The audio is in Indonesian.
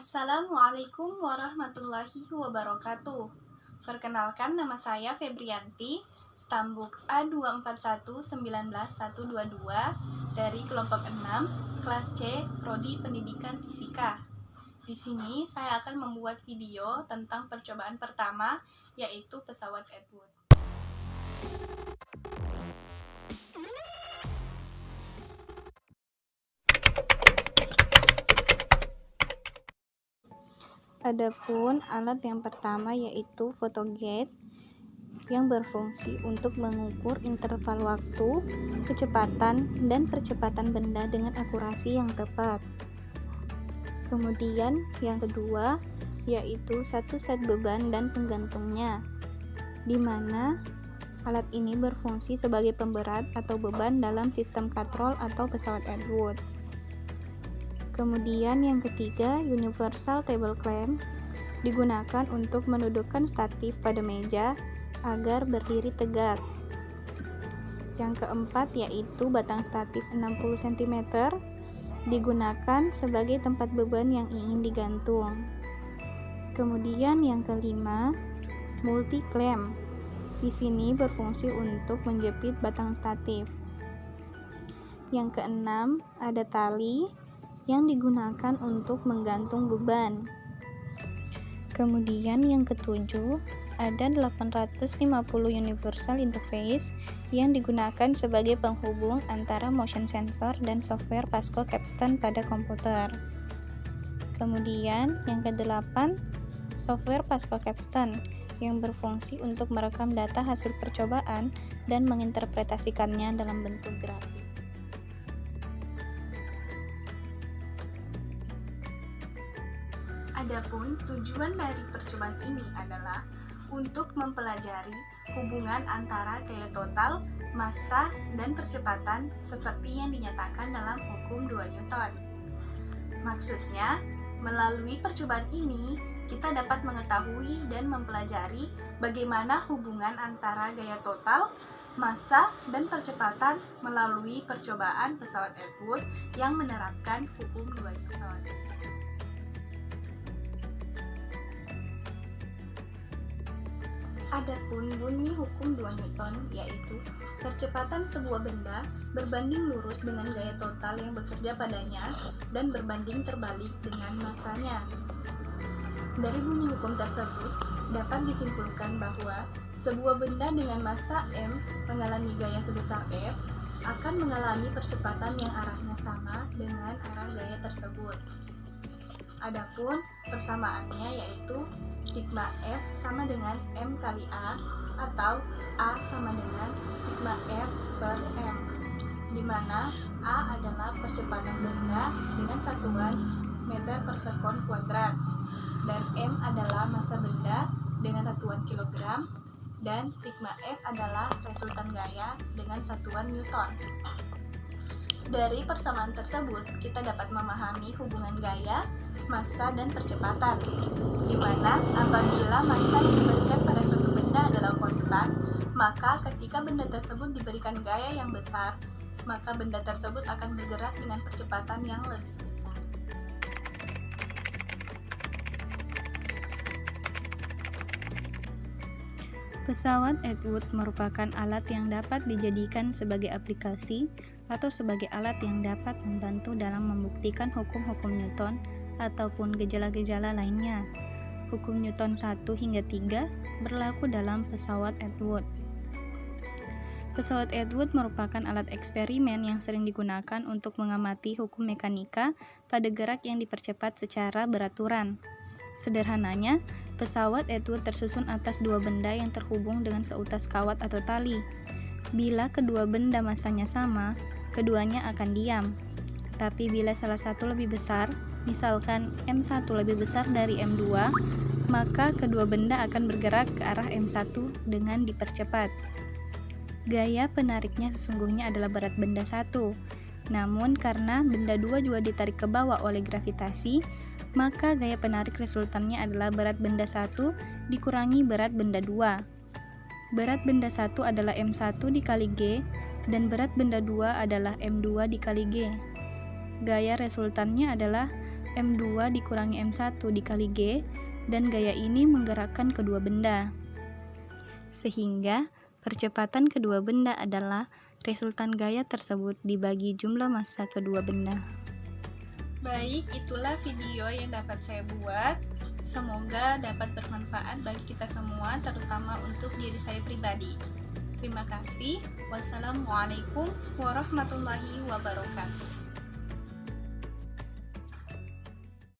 Assalamualaikum warahmatullahi wabarakatuh. Perkenalkan, nama saya Febrianti, Stambuk A24119122 dari kelompok 6, kelas C, Prodi Pendidikan Fisika. Di sini saya akan membuat video tentang percobaan pertama, yaitu pesawat Edward. Adapun alat yang pertama yaitu photogate yang berfungsi untuk mengukur interval waktu, kecepatan, dan percepatan benda dengan akurasi yang tepat. Kemudian yang kedua yaitu satu set beban dan penggantungnya, di mana alat ini berfungsi sebagai pemberat atau beban dalam sistem katrol atau pesawat Edward. Kemudian yang ketiga, universal table clamp digunakan untuk mendudukkan statif pada meja agar berdiri tegak. Yang keempat yaitu batang statif 60 cm digunakan sebagai tempat beban yang ingin digantung. Kemudian yang kelima, multi clamp. Di sini berfungsi untuk menjepit batang statif. Yang keenam, ada tali yang digunakan untuk menggantung beban. Kemudian yang ketujuh, ada 850 universal interface yang digunakan sebagai penghubung antara motion sensor dan software Pasco Capstan pada komputer. Kemudian yang kedelapan, software Pasco Capstan yang berfungsi untuk merekam data hasil percobaan dan menginterpretasikannya dalam bentuk grafik. Adapun tujuan dari percobaan ini adalah untuk mempelajari hubungan antara gaya total, massa, dan percepatan seperti yang dinyatakan dalam hukum 2 Newton. Maksudnya, melalui percobaan ini, kita dapat mengetahui dan mempelajari bagaimana hubungan antara gaya total, massa, dan percepatan melalui percobaan pesawat Edward yang menerapkan hukum 2 Newton. Adapun bunyi hukum 2 Newton yaitu percepatan sebuah benda berbanding lurus dengan gaya total yang bekerja padanya dan berbanding terbalik dengan massanya. Dari bunyi hukum tersebut dapat disimpulkan bahwa sebuah benda dengan massa M mengalami gaya sebesar F akan mengalami percepatan yang arahnya sama dengan arah gaya tersebut. Adapun persamaannya yaitu sigma F sama dengan M kali A atau A sama dengan sigma F per M, di mana A adalah percepatan benda dengan satuan meter per sekon kuadrat dan M adalah massa benda dengan satuan kilogram dan sigma F adalah resultan gaya dengan satuan Newton. Dari persamaan tersebut, kita dapat memahami hubungan gaya, massa, dan percepatan, di mana apabila massa yang diberikan pada suatu benda adalah konstan, maka ketika benda tersebut diberikan gaya yang besar, maka benda tersebut akan bergerak dengan percepatan yang lebih besar. Pesawat Edward merupakan alat yang dapat dijadikan sebagai aplikasi atau sebagai alat yang dapat membantu dalam membuktikan hukum-hukum Newton ataupun gejala-gejala lainnya. Hukum Newton 1 hingga 3 berlaku dalam pesawat Edward. Pesawat Edward merupakan alat eksperimen yang sering digunakan untuk mengamati hukum mekanika pada gerak yang dipercepat secara beraturan. Sederhananya, pesawat Edward tersusun atas dua benda yang terhubung dengan seutas kawat atau tali. Bila kedua benda massanya sama, keduanya akan diam. Tapi bila salah satu lebih besar, misalkan M1 lebih besar dari M2, maka kedua benda akan bergerak ke arah M1 dengan dipercepat. Gaya penariknya sesungguhnya adalah berat benda 1. Namun karena benda 2 juga ditarik ke bawah oleh gravitasi, maka gaya penarik resultannya adalah berat benda 1 dikurangi berat benda 2. Berat benda 1 adalah M1 dikali G, dan berat benda 2 adalah M2 dikali G. Gaya resultannya adalah M2 dikurangi M1 dikali G, dan gaya ini menggerakkan kedua benda. Sehingga percepatan kedua benda adalah resultan gaya tersebut dibagi jumlah massa kedua benda. Baik, itulah video yang dapat saya buat. Semoga dapat bermanfaat bagi kita semua, terutama untuk diri saya pribadi. Terima kasih. Wassalamualaikum warahmatullahi wabarakatuh.